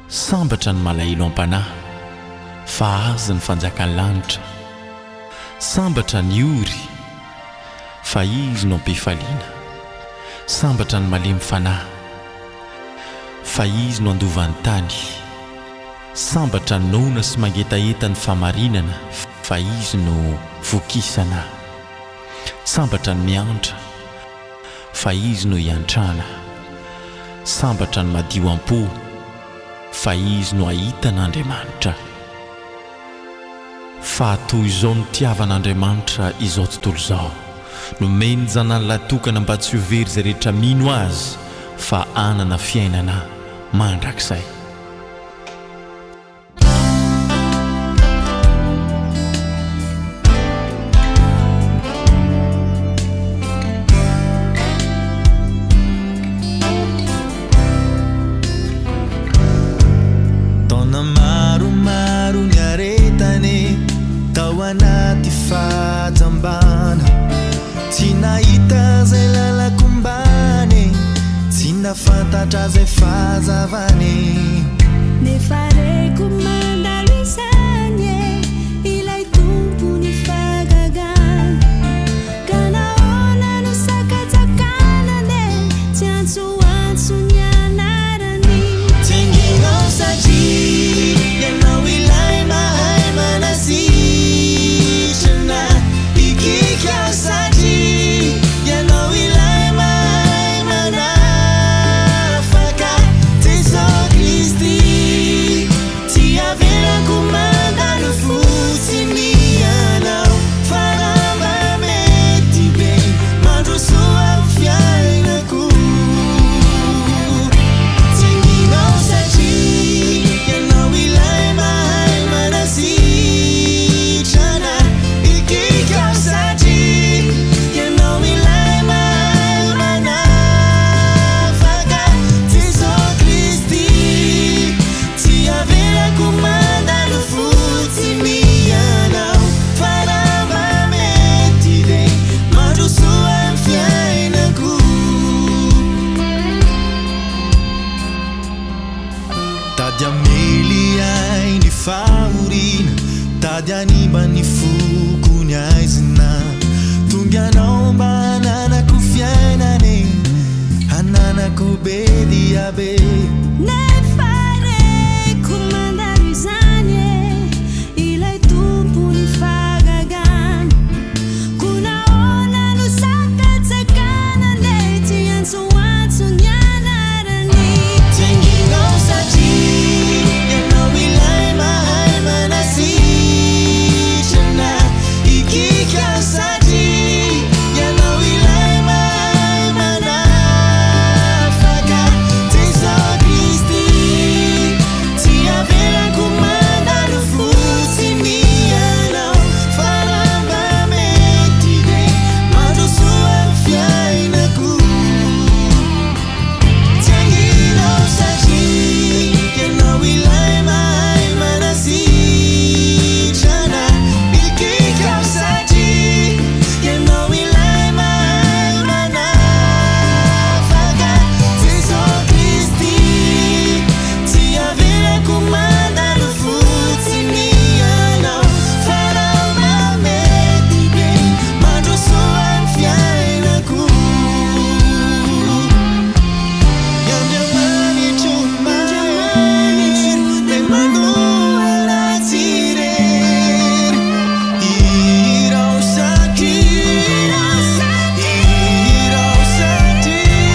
Sambatra ny malahelo am-panahy, fa azy ny fanjakan'ny lanitra. Sambatra ny ory, fa izy no hampifaliana. Sambatra ny malemy fanahy, fa izy no handova tany. Sambatra ny noana sy mangetaheta ny fahamarinana, fa izy no hovokisana. Sambatra ny miantra, fa izy no hiantrana. Sambatra ny madio am-po, fa izy no hahita n'Andriamanitra. Fa toy izao nitiavan'Andriamanitra izao tontolo izao. Nomeny Zanani-lahy Tokana mba tsy ho very izay rehetra mino azy, fa anana fiainana mandrakizay. Taona maromaro ny aretany tao anaty fahajambana, tsy nahita zay lalan-kombana, tsy nafantatra zay fahazavany. Nefa reko mandalo izany ilay tompon'ny fahagagana, ka nahoana no sakatsakanany, tsy antsoantsony anarany. Tsenginao satria ianao ilay mahay manasitrana, ikika satria ianao ilay mahay manafaka. Izao Kristy tsy avelako mandalo fotsiny ianao, fa raha mety be mandrosoa fiainako. Tsenginao satria ianao ilay mahay manasitrana, ikika satria ianao ilay mahay manafaka. Izao Kristy tsy avelako mandalo fotsiny ianao, fa raha mety be mandrosoa fiainako. Tady amely ahy ny fahoriana, tady animba ny foko ny aizina. Tonga anao mba hananako fiainany, hananako be dia be. Nefa reko mandalo izany ilay tompon'ny fahagagana, ko nahoana no sakatsakanany, tsy antsoantsony anarany. Tsenginao satria ianao ilay mahay manasitrana, ikika satria ianao ilay mahay manafaka. Izao Kristy tsy avelako mandalo fotsiny ianao, fa raha mety be mandrosoa fiainako. Tsenginao satria ianao ilay mahay manasitrana, ikika satria ianao ilay mahay manafaka. Izao Kristy tsy avelako mandalo fotsiny ianao, fa raha mety be mandrosoa fiainako. Andriamanitra maniry le manoana tsirery, irao satria, irao satria.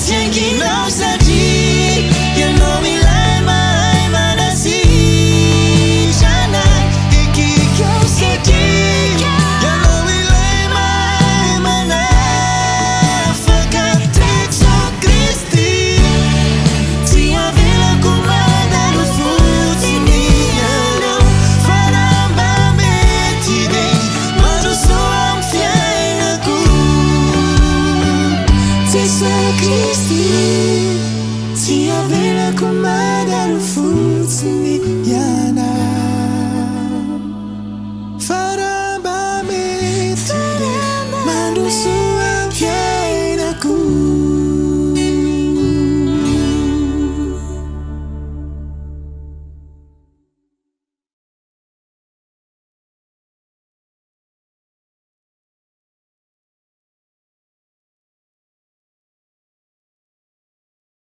Tsenginao satria ianao ilay mahay manasitrana, ikika satria ianao ilay mahay manafaka. Izao Kristy tsy avelako mandalo fotsiny ianao, fa raha mety be mandrosoa fiainako. Izao Kristy tsy avelako mandalo fotsiny